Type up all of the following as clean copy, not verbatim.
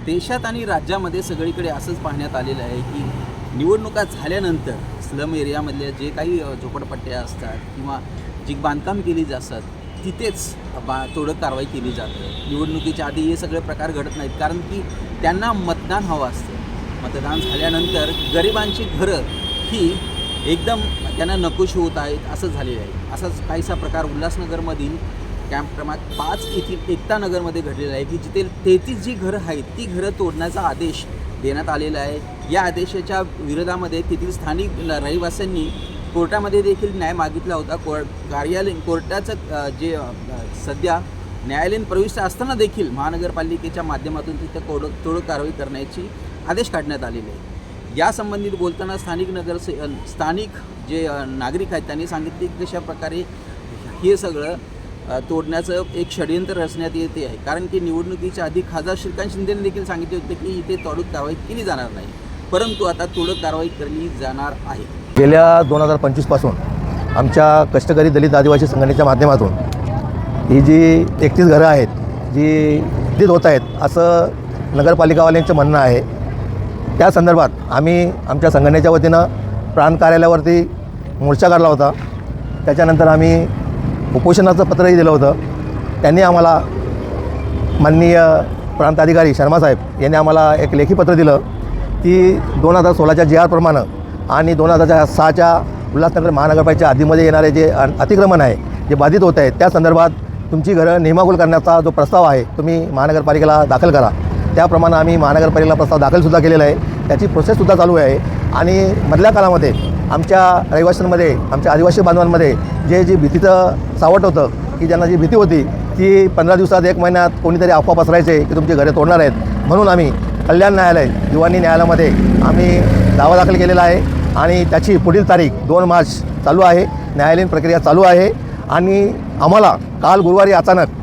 देशात आणि राज्यामध्ये सगळीकडे असंच पाहण्यात आलेलं आहे की निवडणुका झाल्यानंतर स्लम एरियामधल्या जे काही झोपडपट्ट्या असतात किंवा जी बांधकाम केली जातात तिथेच तोडक कारवाई केली जाते। निवडणुकीच्या आधी हे सगळे प्रकार घडत नाहीत, कारण की त्यांना मतदान हवं असतं। मतदान झाल्यानंतर गरिबांची घरं ही एकदम त्यांना नकोशी होत आहेत असं झालेलं आहे। असाच काहीसा प्रकार उल्हासनगरमधील कॅम्प क्रमांक 5 येथील एकता नगरमध्ये घडलेलं आहे की जिथे 33 जी घरं आहेत ती घरं तोडण्याचा आदेश देण्यात आलेला आहे। या आदेशाच्या विरोधामध्ये तेथील स्थानिक रहिवाशांनी कोर्टामध्ये देखील न्याय मागितला होता। कोर्टाचं जे सध्या न्यायालयीन प्रविष्ट असताना देखील महानगरपालिकेच्या माध्यमातून तिथे तोडक कारवाई करण्याची आदेश काढण्यात आलेले आहे। या संबंधित बोलताना स्थानिक जे नागरिक आहेत त्यांनी सांगितले की कशा प्रकारे हे सगळं तोडण्याचं एक षडयंत्र रचण्यात येते आहे, कारण की निवडणुकीच्या आधी खासदार श्रीकांत शिंदेने देखील सांगितले होते की इथे तोडक कारवाई केली जाणार नाही, परंतु आता तोडक कारवाई केली जाणार आहे। गेल्या 2025 पासून आमच्या कष्टकरी दलित आदिवासी संघटनेच्या माध्यमातून ही जी 31 घरं आहेत जी बाधित होत आहेत असं नगरपालिकावाल्यांचं म्हणणं आहे। त्या संदर्भात आम्ही आमच्या संघटनेच्या वतीनं प्रांत कार्यालयावरती मोर्चा काढला होता। त्याच्यानंतर आम्ही उपोषणाचं पत्रही दिलं होतं। त्यांनी आम्हाला माननीय प्रांत अधिकारी शर्मा साहेब यांनी आम्हाला एक लेखी पत्र दिलं की 2016च्या जी आर प्रमाणे आणि 2006च्या उल्हासनगर महानगरपालिकेच्या हद्दीमध्ये येणारे जे अतिक्रमण आहे जे बाधित होत आहेत त्या संदर्भात तुमची घरं नियमाकुल करण्याचा जो प्रस्ताव आहे तुम्ही महानगरपालिकेला दाखल करा। त्याप्रमाणे आम्ही महानगरपालिकेला प्रस्ताव दाखलसुद्धा केलेला आहे। त्याची प्रोसेससुद्धा चालू आहे आणि मधल्या काळामध्ये आमच्या रहिवाशांमध्ये आमच्या आदिवासी बांधवांमध्ये जे भीतीचं सावट होतं की ज्यांना जी भीती होती ती 15 दिवसात 1 महिन्यात कोणीतरी अफवा पसरायचे की तुमची घरे तोडणार आहेत, म्हणून आम्ही कल्याण न्यायालय दिवाणी न्यायालयामध्ये आम्ही दावा दाखल केलेला आहे आणि त्याची पुढील तारीख 2 मार्च चालू आहे। न्यायालयीन प्रक्रिया चालू आहे आणि आम्हाला काल गुरुवारी अचानक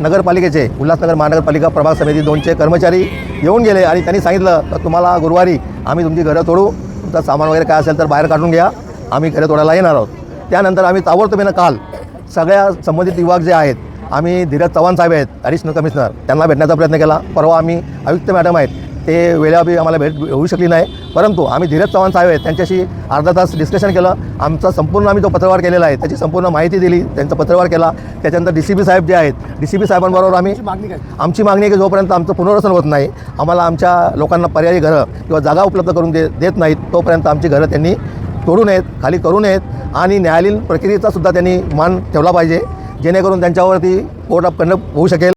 नगरपालिकेचे उल्हासनगर महानगरपालिका प्रभाग समिती 2चे कर्मचारी येऊन गेले आणि त्यांनी सांगितलं तर तुम्हाला गुरुवारी आम्ही तुमची घरं तोडू, तुमचं सामान वगैरे काय असेल तर बाहेर काढून घ्या, आम्ही घरं तोडायला येणार आहोत। त्यानंतर आम्ही ताबडतोबीनं काल सगळ्या संबंधित विभाग जे आहेत आम्ही धीरज चव्हाण साहेब आहेत ॲडिशनल कमिशनर त्यांना भेटण्याचा प्रयत्न केला। परवा आम्ही आयुक्त मॅडम आहेत ते वेळेअभावी आम्हाला भेट होऊ शकली नाही, परंतु आम्ही धीरज चव्हाण साहेब आहेत त्यांच्याशी अर्धा तास डिस्कशन केलं। आमचा संपूर्ण आम्ही जो पत्रव्यवहार केलेला आहे त्याची संपूर्ण माहिती दिली, त्यांचा पत्रव्यवहार केला। त्याच्यानंतर DCP साहेब जे आहेत DCP साहेबांबरोबर आम्ही आमची मागणी आहे की जोपर्यंत आमचं पुनर्वसन होत नाही, आम्हाला आमच्या लोकांना पर्यायी घरं किंवा जागा उपलब्ध करून देत नाहीत तोपर्यंत आमची घरं त्यांनी तोडू नयेत, खाली करू नयेत आणि न्यायालयीन प्रक्रियेचा सुद्धा त्यांनी मान ठेवला पाहिजे जेणेकरून त्यांच्यावरती कोर्ट ऑफ कंडक्ट होऊ शकेल।